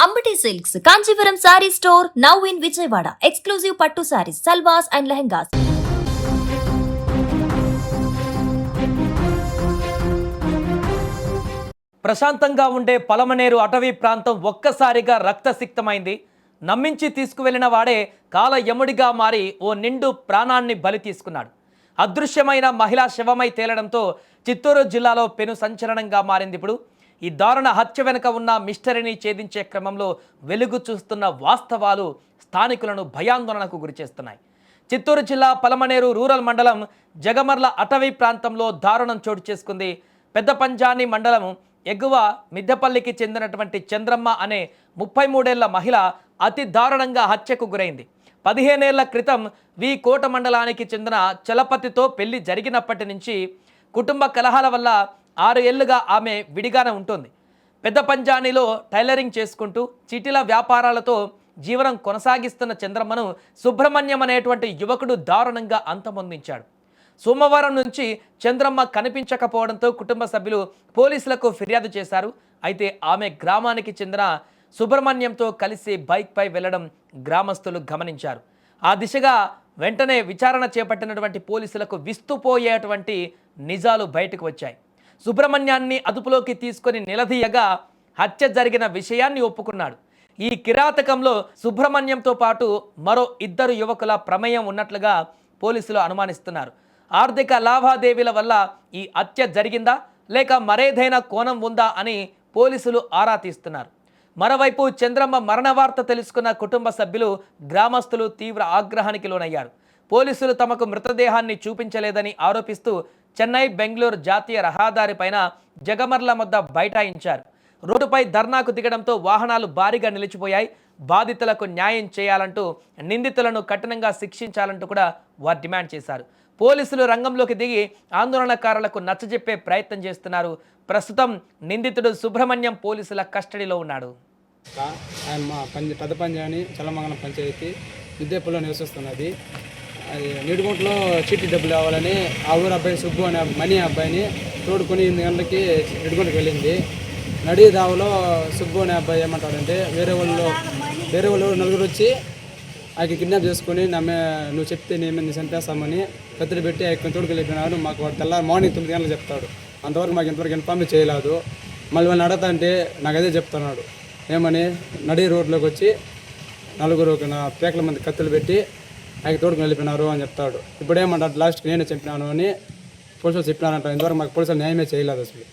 Ambati Silks, Kanchipuram Saree Store, now in Vijayawada. Exclusive Pattu Sarees, Salwars and Lehengas. ప్రశాంతంగా ఉండే పలమనేరు అటవీ ప్రాంతం ఒక్కసారిగా రక్తసిక్తమైంది. నమ్మించి తీసుకువెళ్లిన వాడే కాల యముడిగా మారి ఓ నిండు ప్రాణాన్ని బలి తీసుకున్నాడు. అదృశ్యమైన మహిళా శవమై తేలడంతో చిత్తూరు జిల్లాలో పెను సంచలనంగా మారింది. ఇప్పుడు ఈ దారుణ హత్య వెనుక ఉన్న మిస్టరీని ఛేదించే క్రమంలో వెలుగు చూస్తున్న వాస్తవాలు స్థానికులను భయాందోళనకు గురిచేస్తున్నాయి. చిత్తూరు జిల్లా పలమనేరు రూరల్ మండలం జగమర్ల అటవీ ప్రాంతంలో దారుణం చోటు చేసుకుంది. పెద్ద పంజాని మండలం ఎగువ మిద్దెపల్లికి చెందినటువంటి చంద్రమ్మ అనే 33 ఏళ్ల మహిళ అతి దారుణంగా హత్యకు గురైంది. 15 ఏళ్ల క్రితం కోట మండలానికి చెందిన చలపతితో పెళ్లి జరిగినప్పటి నుంచి కుటుంబ కలహాల వల్ల 6 ఏళ్లుగా ఆమె విడిగానే ఉంటుంది. పెద్ద పంజానీలో టైలరింగ్ చేసుకుంటూ చిటిల వ్యాపారాలతో జీవనం కొనసాగిస్తున్న చంద్రమ్మను సుబ్రహ్మణ్యం అనేటువంటి యువకుడు దారుణంగా అంతమొందించాడు. సోమవారం నుంచి చంద్రమ్మ కనిపించకపోవడంతో కుటుంబ సభ్యులు పోలీసులకు ఫిర్యాదు చేశారు. అయితే ఆమె గ్రామానికి చెందిన సుబ్రహ్మణ్యంతో కలిసి బైక్పై వెళ్లడం గ్రామస్తులు గమనించారు. ఆ దిశగా వెంటనే విచారణ చేపట్టినటువంటి పోలీసులకు విస్తుపోయేటువంటి నిజాలు బయటకు వచ్చాయి. సుబ్రహ్మణ్యాన్ని అదుపులోకి తీసుకొని నిలదీయగా హత్య జరిగిన విషయాన్ని ఒప్పుకున్నాడు. ఈ కిరాతకంలో సుబ్రహ్మణ్యంతో పాటు మరో 2 యువకుల ప్రమేయం ఉన్నట్లుగా పోలీసులు అనుమానిస్తున్నారు. ఆర్థిక లావాదేవీల వల్ల ఈ హత్య జరిగిందా లేక మరేదైనా కోణం ఉందా అని పోలీసులు ఆరా తీస్తున్నారు. మరోవైపు చంద్రమ్మ మరణ వార్త తెలుసుకున్న కుటుంబ సభ్యులు గ్రామస్తులు తీవ్ర ఆగ్రహానికి లోనయ్యారు. పోలీసులు తమకు మృతదేహాన్ని చూపించలేదని ఆరోపిస్తూ చెన్నై బెంగళూరు జాతీయ రహదారిపైన జగమర్ల వద్ద బైఠాయించారు. రోడ్డుపై ధర్నాకు దిగడంతో వాహనాలు భారీగా నిలిచిపోయాయి. బాధితులకు న్యాయం చేయాలంటూ నిందితులను కఠినంగా శిక్షించాలంటూ కూడా వారు డిమాండ్ చేశారు. పోలీసులు రంగంలోకి దిగి ఆందోళనకారులకు నచ్చజెప్పే ప్రయత్నం చేస్తున్నారు. ప్రస్తుతం నిందితుడు సుబ్రహ్మణ్యం పోలీసుల కస్టడీలో ఉన్నాడు. పెద్ద పంజాని చలమంగళం పంచాయతీ విద్యాపల్లిలో నివసిస్తున్నది. అది నీడుగుంటలో చీటీ డబ్బులు కావాలని ఆ ఊరు అబ్బాయి సుబ్బు అనే మనీ అబ్బాయిని తోడుకొని 8 గంటలకి నీడుగుంటకు వెళ్ళింది. నడి దావలో సుబ్బు అనే అబ్బాయి ఏమంటాడంటే వేరే వాళ్ళు 4 వచ్చి ఆయనకి కిడ్నాప్ చేసుకొని నువ్వు చెప్తే నేను చంపేస్తామని కత్తులు పెట్టి ఆయన తోడుకు వెళ్ళిపోయినాడు. మాకు వాడు తెల్లారి మార్నింగ్ 9 గంటలకు చెప్తాడు. అంతవరకు మాకు ఇంతవరకు ఇన్ఫార్మ్ చేయలేదు. మళ్ళీ వాళ్ళని అడగతా అంటే నాకు అదే చెప్తున్నాడు. ఏమని నడి రోడ్లోకి వచ్చి 4 పేకల మంది కత్తులు పెట్టి ఆయన తోడుకు వెళ్ళిపోయినారు అని చెప్తాడు. ఇప్పుడు ఏమంటాడు లాస్ట్కి నేనే చెప్పినాను అని పోలీసులు చెప్పినారంట. ఇంతవరకు మాకు పోలీసులు న్యాయమే చేయలేదు అసలు.